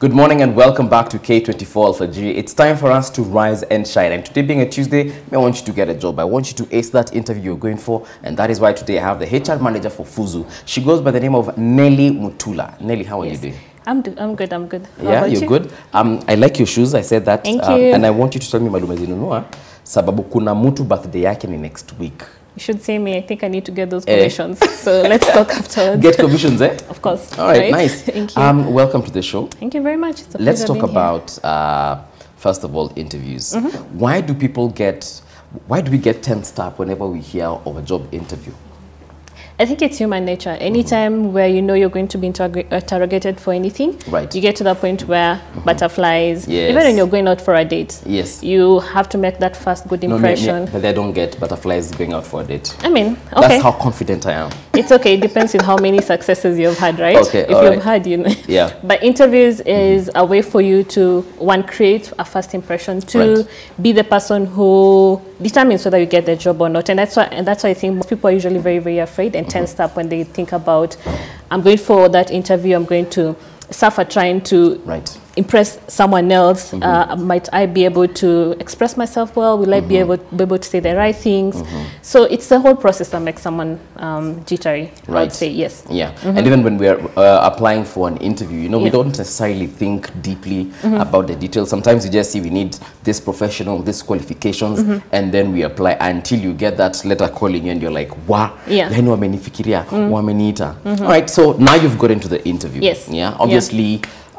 Good morning and welcome back to K24 Alpha G. It's time for us to rise and shine. And today being a Tuesday, I want you to get a job. I want you to ace that interview you're going for. And that is why today I have the HR manager for Fuzu. She goes by the name of Nelly Mutula. Nelly, how are you doing? I'm good. How yeah, about you're you? Good. I like your shoes. I said that. Thank you. And I want you to tell me malume zinunua sababu kuna mtu birthday yake ni next week. You should say me. I think I need to get those commissions. So let's talk afterwards. Get commissions, eh? Of course. All right, nice. Thank you. Welcome to the show. Thank you very much. It's a Let's pleasure talk being here. about, first of all, interviews. Why do we get tensed up whenever we hear of a job interview? I think it's human nature. Anytime where you know you're going to be interrogated for anything, right, you get to the point where butterflies, yes, even when you're going out for a date, yes, you have to make that first good impression. But I don't get butterflies going out for a date. I mean, okay. That's how confident I am. It's okay. It depends on how many successes you've had, right? Okay, if you've had, you know. Yeah. But interviews is a way for you to, one, create a first impression, two, be the person who determines whether you get the job or not. And that's why I think most people are usually very, very afraid and tensed up when they think about, I'm going for that interview, I'm going to suffer trying to impress someone else. Might I be able to express myself well? Will I be able to say the right things? So it's the whole process that makes someone jittery. I would say yes. Yeah, and even when we're applying for an interview, you know, we don't necessarily think deeply about the details. Sometimes you just see we need this professional, this qualifications, and then we apply until you get that letter calling you and you're like, wow, all right, so now you've got into the interview. Yes. Yeah, obviously.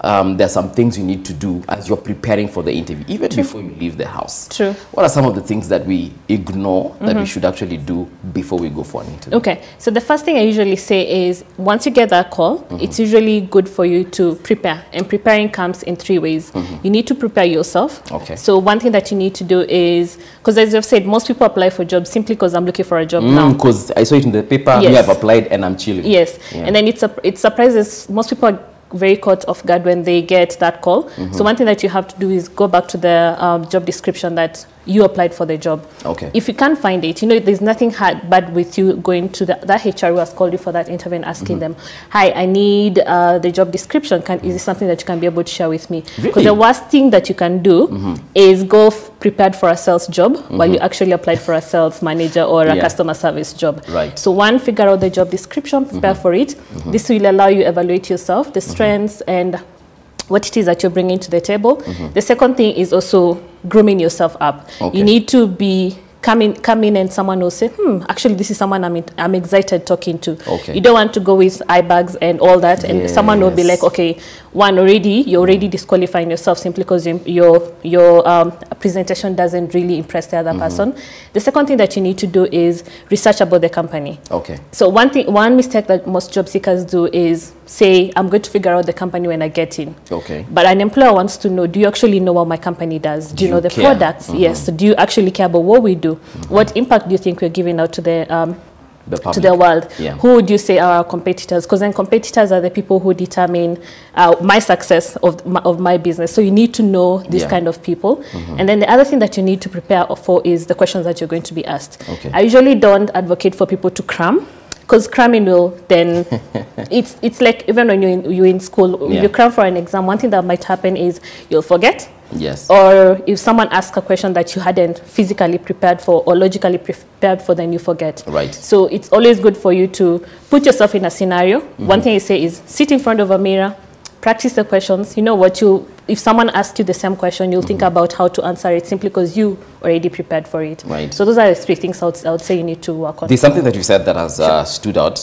There's some things you need to do as you're preparing for the interview, even before you leave the house. True. What are some of the things that we ignore that we should actually do before we go for an interview? Okay, so the first thing I usually say is once you get that call, it's usually good for you to prepare. And preparing comes in three ways. You need to prepare yourself. Okay. So one thing that you need to do is, because as I've said, most people apply for jobs simply because I'm looking for a job now. Because I saw it in the paper, yes, I've applied and I'm chilling. Yes, and then it surprises most people. Are very caught off guard when they get that call. So one thing that you have to do is go back to the job description that you applied for the job. Okay. If you can't find it, you know, there's nothing bad with you going to that HR who has called you for that interview and asking them, hi, I need the job description. Is this something that you can be able to share with me? Because the worst thing that you can do is go prepared for a sales job while you actually applied for a sales manager or a customer service job. Right. So one, figure out the job description, prepare for it. This will allow you to evaluate yourself, the strengths and what it is that you're bringing to the table. The second thing is also grooming yourself up. Okay. You need to be come in and someone will say, actually this is someone I'm excited talking to. Okay. You don't want to go with eye bags and all that, and someone will be like, okay, you're already disqualifying yourself simply because your presentation doesn't really impress the other person. The second thing that you need to do is research about the company. Okay. So one mistake that most job seekers do is say, I'm going to figure out the company when I get in. Okay. But an employer wants to know, do you actually know what my company does? Do you know the products? Yes. Do you actually care about what we do? What impact do you think we're giving out to the world? Yeah. Who would you say are our competitors? Because then competitors are the people who determine my success of my business. So you need to know this kind of people. And then the other thing that you need to prepare for is the questions that you're going to be asked. Okay. I usually don't advocate for people to cram, because cramming will then, it's like even when you're in school, if you cram for an exam, one thing that might happen is you'll forget. Yes. Or if someone asks a question that you hadn't physically prepared for or logically prepared for, then you forget. Right. So it's always good for you to put yourself in a scenario. One thing I say is sit in front of a mirror, practice the questions. You know what if someone asks you the same question, you'll think about how to answer it simply because you already prepared for it. Right. So those are the three things I would say you need to work on. There's something that you said that has stood out.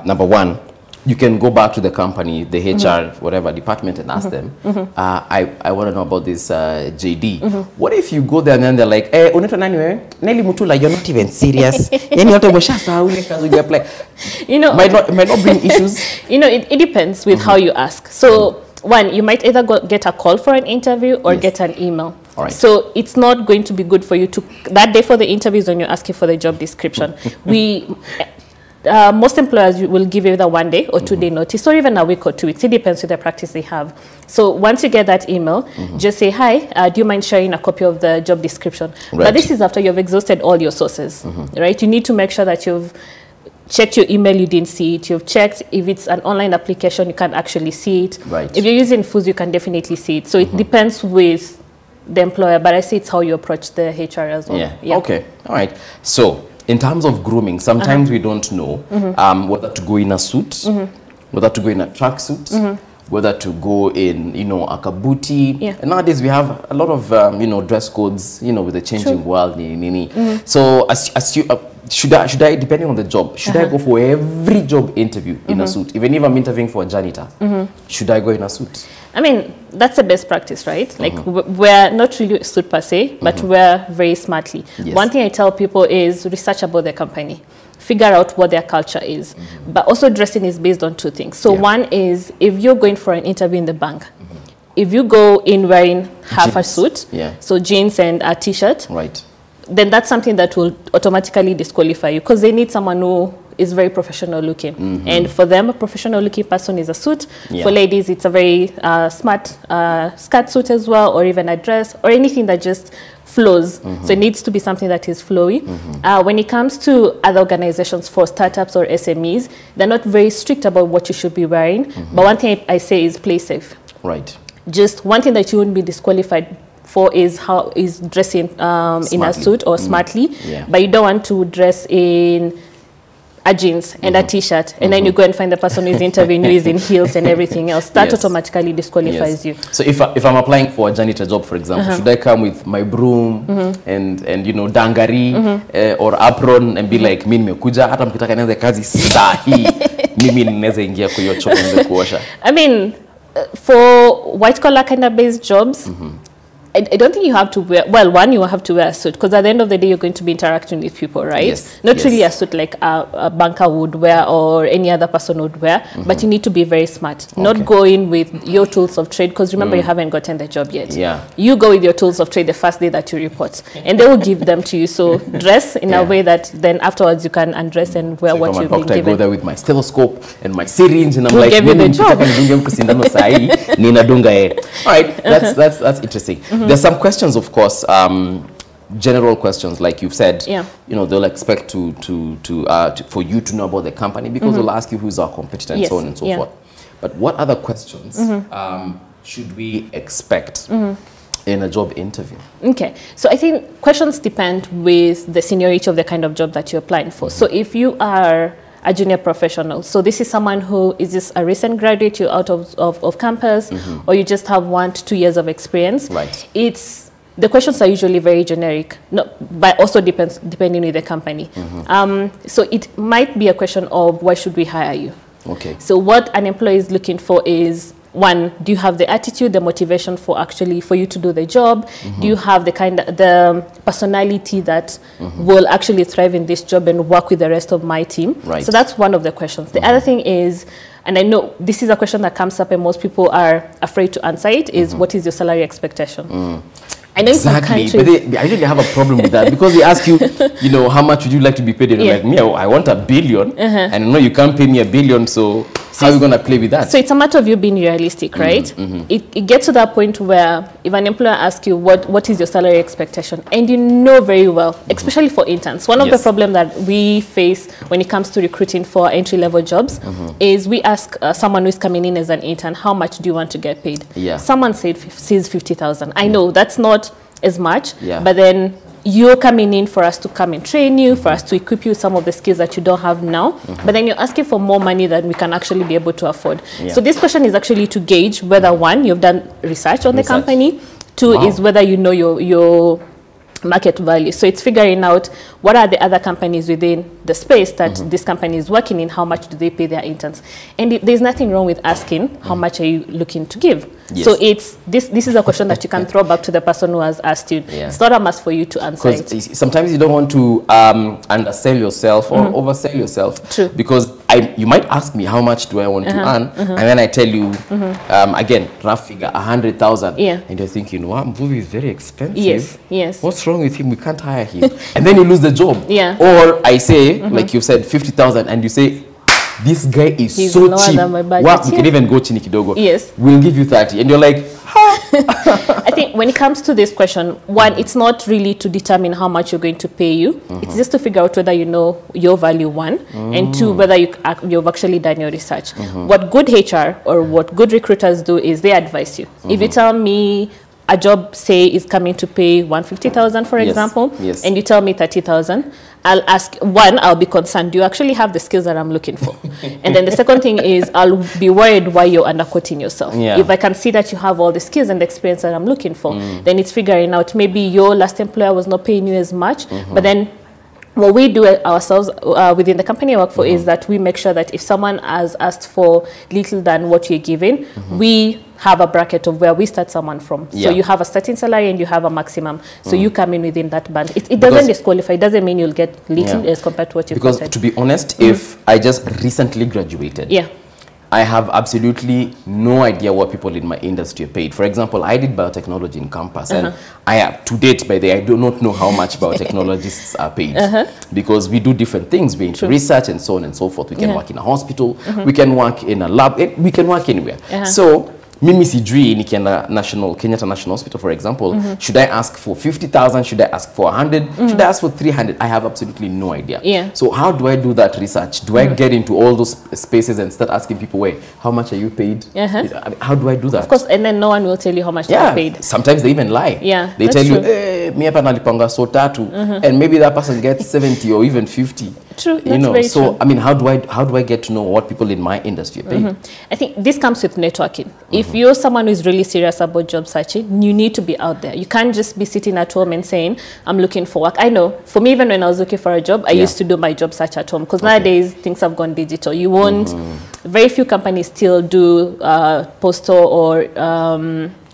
Number one, you can go back to the company, the HR, whatever department, and ask them, I want to know about this JD. What if you go there and then they're like, unaitwa nani wewe? Nelly Mutula, you're not even serious. You know, might not bring issues. You know, it depends with how you ask. So one, you might either get a call for an interview or get an email. All right. So it's not going to be good for you to, that day for the interviews when you're asking for the job description. Most employers will give you either 1 day or 2 day notice, or even a week or 2 weeks. It depends on the practice they have. So once you get that email, just say, hi, do you mind sharing a copy of the job description? Right. But this is after you've exhausted all your sources, right? You need to make sure that you've checked your email, you didn't see it. You've checked if it's an online application, you can actually see it. Right. If you're using FUS, you can definitely see it. So it depends with the employer, but I say it's how you approach the HR as well. Yeah. Okay. All right. So in terms of grooming, sometimes we don't know whether to go in a suit, whether to go in a tracksuit, whether to go in, you know, a kabuti. Yeah. And nowadays we have a lot of, you know, dress codes, you know, with the changing world. So should I, depending on the job, should I go for every job interview in a suit? Even if I'm interviewing for a janitor, should I go in a suit? I mean, that's the best practice, right? Like, we're not really a suit per se, but we're very smartly. Yes. One thing I tell people is research about the company. Figure out what their culture is. But also dressing is based on two things. So one is, if you're going for an interview in the bank, if you go in wearing half a suit, so jeans and a t-shirt, right, then that's something that will automatically disqualify you, because they need someone who is very professional looking. And for them, a professional looking person is a suit. For ladies, it's a very smart skirt suit as well, or even a dress, or anything that just flows. So it needs to be something that is flowy. When it comes to other organizations, for startups or SMEs, they're not very strict about what you should be wearing. But one thing I say is play safe. Right. Just one thing that you wouldn't be disqualified for is dressing in a suit or smartly. But you don't want to dress in a jeans and a t-shirt, and then you go and find the person who's interviewing you is in heels and everything else. That automatically disqualifies you. So if I'm applying for a janitor job, for example, should I come with my broom and you know, dangari or apron and be like, mimi nimekuja hata mkitaka nianze kazi saa hii mimi ninaweza ingia kwa hiyo choo nianze kuosha? I mean, for white collar kind of based jobs, I don't think you have to wear, well, one, you have to wear a suit, because at the end of the day, you're going to be interacting with people, right? Not really a suit like a banker would wear or any other person would wear, but you need to be very smart. Not go in with your tools of trade, because remember, you haven't gotten the job yet. You go with your tools of trade the first day that you report, and they will give them to you. So dress in a way that then afterwards you can undress and wear what you've been given. I go there with my stethoscope and my syringe, and I'm like, give you the job. All right, that's interesting. There's some questions, of course, general questions, like you've said. You know, they'll expect for you to know about the company, because they'll ask you who's our competitor and so on and so forth. But what other questions should we expect in a job interview? Okay, so I think questions depend with the seniority of the kind of job that you're applying for. So if you are a junior professional, so this is someone who is just a recent graduate, you're out of campus, or you just have 1 to 2 years of experience. The questions are usually very generic, but also depending on the company. So it might be a question of, why should we hire you? So what an employee is looking for is, one, do you have the attitude, the motivation for you to do the job? Do you have the personality that will actually thrive in this job and work with the rest of my team? So that's one of the questions. The other thing is, and I know this is a question that comes up and most people are afraid to answer it, is what is your salary expectation? I know exactly, but I really have a problem with that, because they ask you, you know, how much would you like to be paid? And like, me, I want $1 billion, and I know you can't pay me $1 billion, so how are you going to play with that? So it's a matter of you being realistic, right? It gets to that point where if an employer asks you, what is your salary expectation? And you know very well, especially for interns, one of the problems that we face when it comes to recruiting for entry-level jobs is we ask someone who's coming in as an intern, how much do you want to get paid? Someone says 50,000. I know that's not as much, but then you're coming in for us to come and train you, for us to equip you some of the skills that you don't have now, but then you're asking for more money than we can actually be able to afford. So this question is actually to gauge whether, one, you've done research on the company, two, is whether you know your market value. So it's figuring out what are the other companies within the space that this company is working in, how much do they pay their interns. And there's nothing wrong with asking, how much are you looking to give? So it's this is a question that you can throw back to the person who has asked you. It's not a must for you to answer it. Sometimes you don't want to undersell yourself or oversell yourself. Because you might ask me, how much do I want to earn? And then I tell you, again, rough figure, 100,000. And you're thinking, wow, Mvuvi is very expensive. What's wrong with him? We can't hire him. And then you lose the job. Or I say, like you said, 50,000, and you say, this guy is He's so lower cheap. than my budget. Wow, you Yeah. can even go chini kidogo. Yes. We'll give you 30. And you're like, I think when it comes to this question, one, it's not really to determine how much you're going to pay you. It's just to figure out whether you know your value, one, and two, whether you've actually done your research. What good HR or what good recruiters do is they advise you. If you tell me a job, say, is coming to pay 150,000, for example, and you tell me 30,000, I'll ask, one, I'll be concerned, do you actually have the skills that I'm looking for? And then the second thing is, I'll be worried why you're underquoting yourself. If I can see that you have all the skills and the experience that I'm looking for, then it's figuring out maybe your last employer was not paying you as much, but then what we do ourselves within the company I work for is that we make sure that if someone has asked for little than what you're giving, we have a bracket of where we start someone from. So you have a starting salary and you have a maximum. So you come in within that band. It doesn't disqualify. It doesn't mean you'll get little as compared to what you've Because to be honest, if I just recently graduated, I have absolutely no idea what people in my industry are paid. For example, I did biotechnology in campus, and to date, by the way, I do not know how much biotechnologists are paid because we do different things. We into research and so on and so forth. We can work in a hospital, we can work in a lab, we can work anywhere. So, mimi sijui nikienda Kenyatta National Hospital, for example, should I ask for 50,000? Should I ask for 100? Should I ask for 300? I have absolutely no idea. So how do I do that research? Do I get into all those spaces and start asking people, wait, how much are you paid? How do I do that? Of course, and then no one will tell you how much they're paid. Sometimes they even lie. They tell you, mi hapa nalipanga so tatu, and maybe that person gets 70 or even 50. True, you know, so true. I mean, how do I get to know what people in my industry are paid? I think this comes with networking. If you're someone who is really serious about job searching, you need to be out there. You can't just be sitting at home and saying, I'm looking for work. I know, for me, even when I was looking for a job, I used to do my job search at home because nowadays things have gone digital. You won't, very few companies still do postal or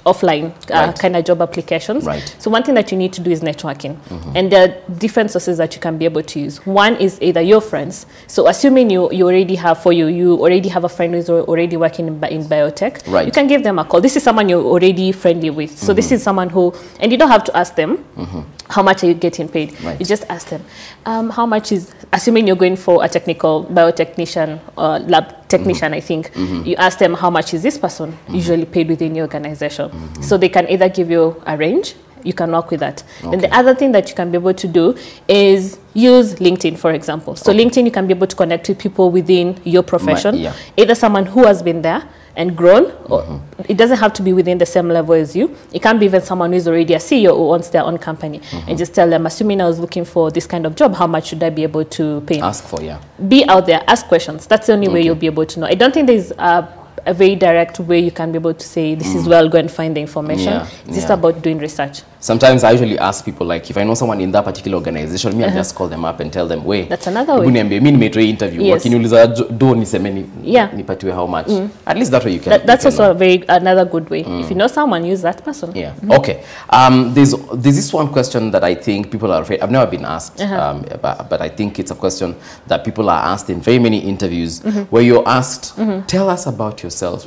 offline kind of job applications. So one thing that you need to do is networking. And there are different sources that you can be able to use. One is either your friends. So assuming you already have a friend who's already working in biotech, you can give them a call. This is someone you're already friendly with. So this is someone who, and you don't have to ask them, how much are you getting paid? You just ask them, how much is, assuming you're going for a technical biotechnician or lab technician, I think, you ask them how much is this person usually paid within your organization. So they can either give you a range, you can work with that. Then the other thing that you can be able to do is use LinkedIn, for example. So LinkedIn, you can be able to connect with people within your profession, either someone who has been there and grown, or it doesn't have to be within the same level as you. It can be even someone who's already a CEO who owns their own company, and just tell them, assuming I was looking for this kind of job, how much should I be able to pay? Ask for, Be out there, ask questions. That's the only way you'll be able to know. I don't think there's a very direct way you can be able to say, this is where I'll go and find the information. It's just about doing research. Sometimes I usually ask people, like, if I know someone in that particular organization, I just call them up and tell them, wait, that's another way. Interview. How much? At least that way you can. That's also another good way. If you know someone, use that person. Okay. There's this one question that I think people are afraid. I've never been asked, but I think it's a question that people are asked in very many interviews, where you're asked, tell us about yourself.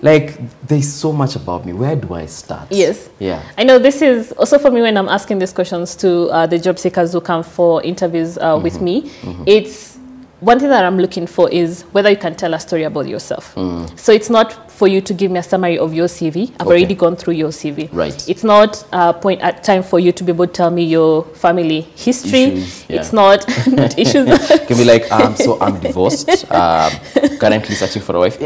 Like, there's so much about me. Where do I start? I know this is also for me when I'm asking these questions to the job seekers who come for interviews with me. It's one thing that I'm looking for is whether you can tell a story about yourself. So it's not for you to give me a summary of your CV. I've already gone through your CV. It's not time for you to be able to tell me your family history. It's not issues. It can be like, so I'm divorced, currently searching for a wife.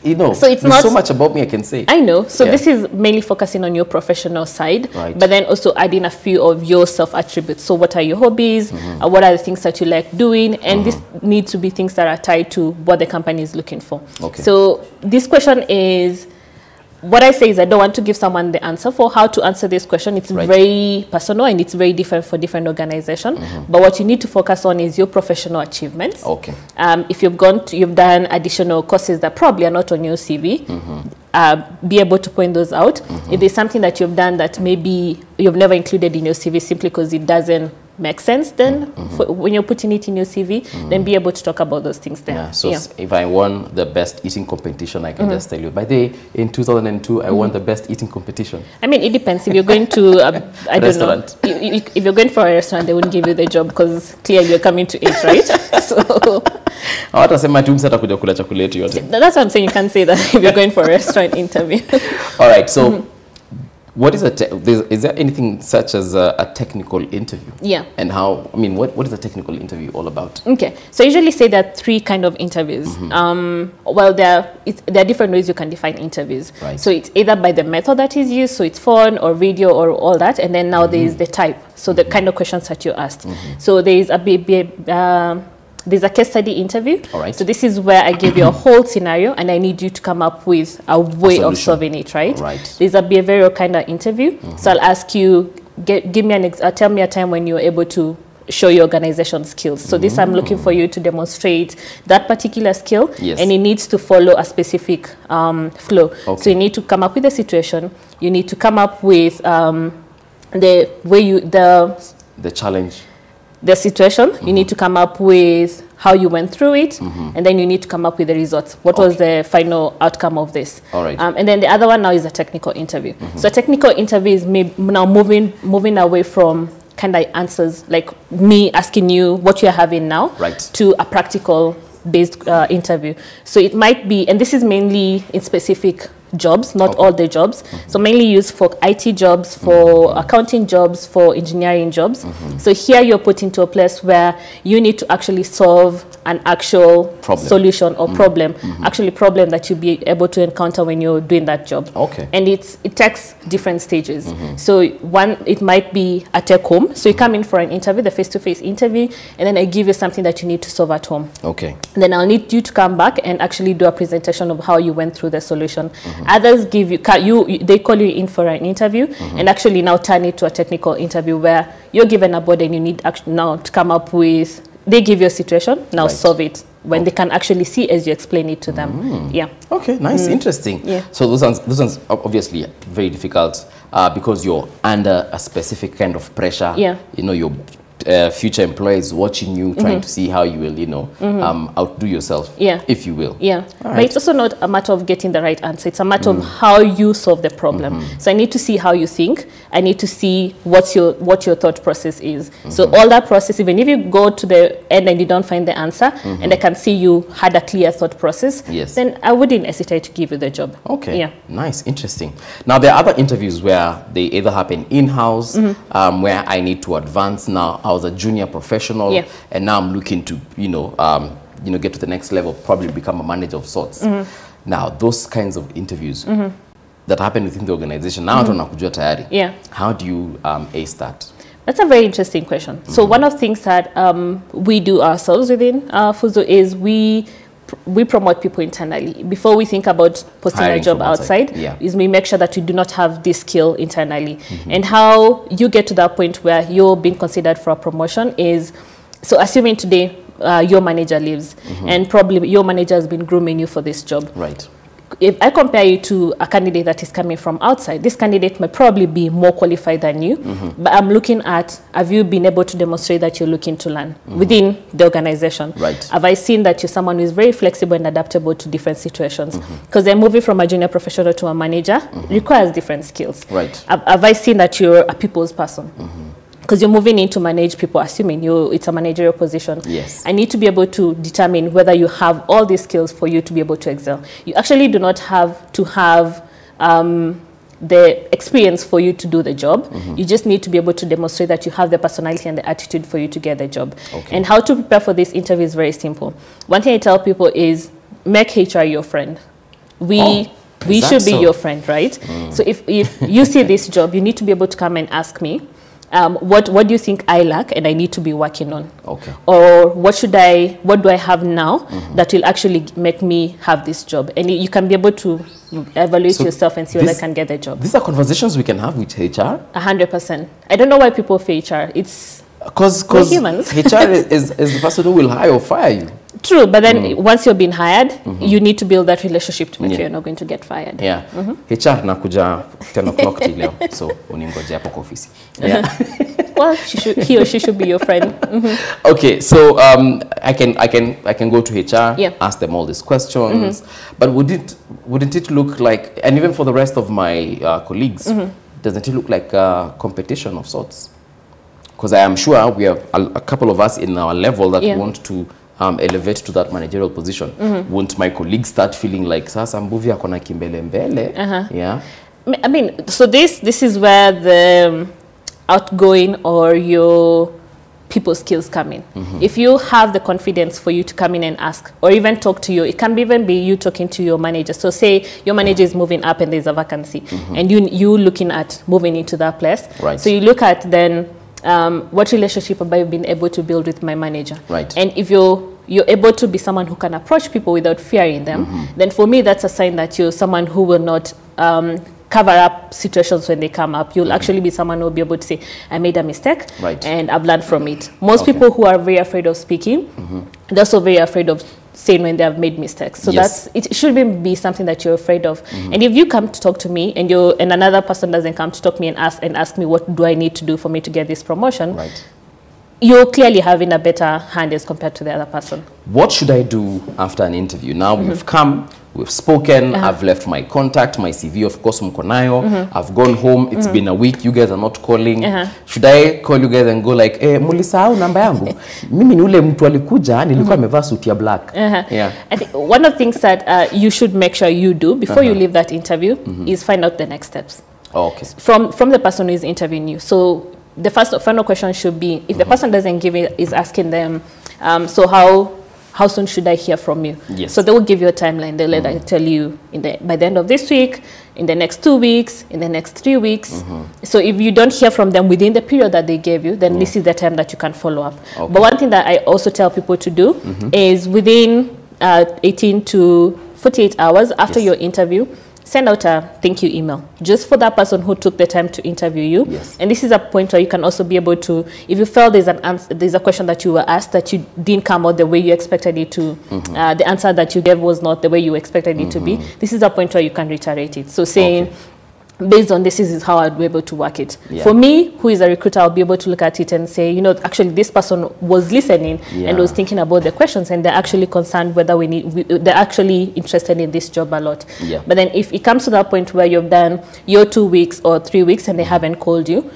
You know, so it's not so much about me I can say. I know. So this is mainly focusing on your professional side, but then also adding a few of your self-attributes. So what are your hobbies? What are the things that you like doing? And this needs to be things that are tied to what the company is looking for. So this question is, what I say is I don't want to give someone the answer for how to answer this question. It's very personal and it's very different for different organizations. But what you need to focus on is your professional achievements. If you've done additional courses that probably are not on your CV, be able to point those out. If there's something that you've done that maybe you've never included in your CV simply because it doesn't makes sense, then when you're putting it in your CV, then be able to talk about those things there. Yeah, so if I won the best eating competition, I can just tell you, by the way, in 2002, I won the best eating competition. I mean, it depends. If you're going to, I don't know, if you're going for a restaurant, they wouldn't give you the job because clearly you're coming to eat, right? So that's what I'm saying. You can't say that if you're going for a restaurant interview. All right, so what is is there anything such as a technical interview? Yeah. And how, I mean, what is a technical interview all about? Okay, so I usually say there are 3 kind of interviews. Well, there are different ways you can define interviews. Right. So it's either by the method that is used, so it's phone or video or all that, and then now there is the type, so the kind of questions that you asked. So there is there's a case study interview. All right. So this is where I give you a whole scenario and I need you to come up with a way of solving it, right? Right. There's a behavioral kind of interview. So I'll ask you, give me tell me a time when you're able to show your organization skills. So this, I'm looking for you to demonstrate that particular skill, and it needs to follow a specific flow. Okay. So you need to come up with a situation. You need to come up with the way the challenge. The situation, you need to come up with how you went through it, and then you need to come up with the results. What was the final outcome of this? All right. And then the other one now is a technical interview. So a technical interview is now moving away from kind of answers, like me asking you what you're having now, to a practical based interview. So it might be, and this is mainly in specific jobs, not all the jobs. So mainly used for IT jobs, for accounting jobs, for engineering jobs. So here you're put into a place where you need to actually solve an actual solution or problem, actually problem that you'll be able to encounter when you're doing that job. Okay. And it takes different stages. So one, it might be a take home. So you come in for an interview, the face-to-face interview, and then I give you something that you need to solve at home. Okay. And then I'll need you to come back and actually do a presentation of how you went through the solution. Others give they call you in for an interview and actually now turn it to a technical interview where you're given a board and you need now to come up with, they give you a situation, now solve it when they can actually see as you explain it to them. Yeah. Okay, nice, interesting. Yeah. So those ones obviously very difficult because you're under a specific kind of pressure. Yeah. You know, your future employees watching you, trying to see how you will, you know, outdo yourself, if you will. Yeah. But it's also not a matter of getting the right answer. It's a matter of how you solve the problem. So I need to see how you think. I need to see what your thought process is. So all that process, even if you go to the end and you don't find the answer, and I can see you had a clear thought process, then I wouldn't hesitate to give you the job. Okay. Yeah. Nice, interesting. Now there are other interviews where they either happen in-house, where I need to advance now. I was a junior professional, and now I'm looking to, get to the next level, probably become a manager of sorts. Now, those kinds of interviews that happen within the organization, now how do you ace that? That's a very interesting question. So one of the things that we do ourselves within Fuzo is we promote people internally. Before we think about posting a job outside, is we make sure that you do not have this skill internally. And how you get to that point where you're being considered for a promotion is, so assuming today your manager leaves, and probably your manager has been grooming you for this job. Right. If I compare you to a candidate that is coming from outside, this candidate might probably be more qualified than you, but I'm looking at, have you been able to demonstrate that you're looking to learn within the organization? Right. Have I seen that you're someone who is very flexible and adaptable to different situations? Because they're moving from a junior professional to a manager requires different skills. Right. Have I seen that you're a people's person? Because you're moving in to manage people, assuming it's a managerial position. Yes. I need to be able to determine whether you have all these skills for you to be able to excel. You actually do not have to have the experience for you to do the job. You just need to be able to demonstrate that you have the personality and the attitude for you to get the job. Okay. And how to prepare for this interview is very simple. One thing I tell people is make HR your friend. We should be your friend, right? So if you see this job, you need to be able to come and ask me, what do you think I lack and I need to be working on? Okay. Or what do I have now that will actually make me have this job? And you can be able to evaluate yourself and see whether I can get the job. These are conversations we can have with HR? 100%. I don't know why people fear HR. It's because humans. HR is the person who will hire or fire you. True, but then once you've been hired, you need to build that relationship to make sure you're not going to get fired. Yeah. HR nakuja 10 o'clock till leo, so uningoje hapo kwa ofisi. Yeah. well, he or she should be your friend. Okay, so I can go to HR, Yeah. ask them all these questions, but wouldn't it look like, and even for the rest of my colleagues, doesn't it look like a competition of sorts? Because I am sure we have a couple of us in our level that want to elevate to that managerial position. Won't my colleagues start feeling like, sasa mbuvi akona kimbele mbele? Yeah. I mean, so this is where the outgoing or your people skills come in. If you have the confidence for you to come in and ask, or even talk to you, it can even be you talking to your manager. So say your manager is moving up and there's a vacancy, and you looking at moving into that place. Right. So you look at then what relationship have I been able to build with my manager? Right. And if you're able to be someone who can approach people without fearing them, then for me that's a sign that you're someone who will not cover up situations when they come up. You'll actually be someone who will be able to say, I made a mistake, and I've learned from it. Most people who are very afraid of speaking, they're also very afraid of saying when they have made mistakes. So it shouldn't be something that you're afraid of. And if you come to talk to me and another person doesn't come to talk to me and ask me what do I need to do for me to get this promotion, you're clearly having a better hand as compared to the other person. What should I do after an interview? Now we've come, we've spoken, I've left my contact, my CV, of course, mkonayo. I've gone home, it's been a week, you guys are not calling. Should I call you guys and go like, mulisahau namba yangu? Mimi ni ule mtu alikuja, nilikuwa amevaa suit ya black. I think one of the things that you should make sure you do before you leave that interview is find out the next steps. Okay. From the person who is interviewing you. So the final question should be, if the person doesn't give it, is asking them, so how soon should I hear from you? Yes. So they will give you a timeline. They'll tell you by the end of this week, in the next 2 weeks, in the next 3 weeks. So if you don't hear from them within the period that they gave you, then this is the time that you can follow up. But one thing that I also tell people to do is within 18 to 48 hours after your interview, send out a thank you email just for that person who took the time to interview you. And this is a point where you can also be able to, if you felt there's a question that you were asked that you didn't come out the way you expected it to, the answer that you gave was not the way you expected it to be, this is a point where you can reiterate it. So saying, based on this is how I'd be able to work it. For me, who is a recruiter, I'll be able to look at it and say, you know, actually this person was listening and was thinking about the questions, and they're actually concerned whether they're actually interested in this job a lot. But then if it comes to that point where you've done your 2 weeks or 3 weeks and they haven't called you,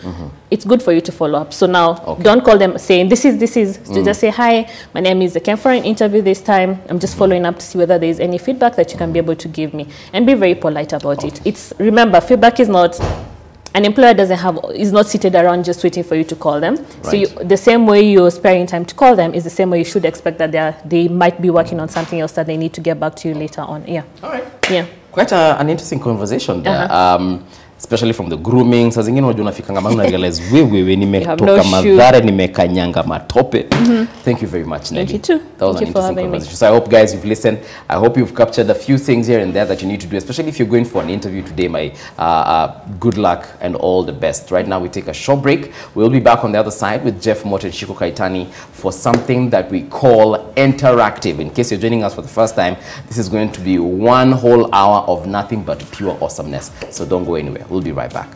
it's good for you to follow up. So now don't call them saying this is to just say, hi, my name is, I came for an interview this time. I'm just following up to see whether there is any feedback that you can be able to give me, and be very polite about it. Remember, feedback is not, an employer is not seated around just waiting for you to call them. So the same way you're sparing time to call them is the same way you should expect that they might be working on something else that they need to get back to you later on. All right. Quite an interesting conversation there. Especially from the grooming. Saa zingine unajua unafikanga maana realize wewe nimetoka madhara nimekanyanga matope. Thank you very much, Nelly. Thank you too. That was an interesting conversation. So I hope, guys, you've listened. I hope you've captured a few things here and there that you need to do, especially if you're going for an interview today. My good luck and all the best. Right now we take a short break. We'll be back on the other side with Jeff Mott and Shiko Kaitani for something that we call interactive. In case you're joining us for the first time, this is going to be 1 whole hour of nothing but pure awesomeness. So don't go anywhere. We'll be right back.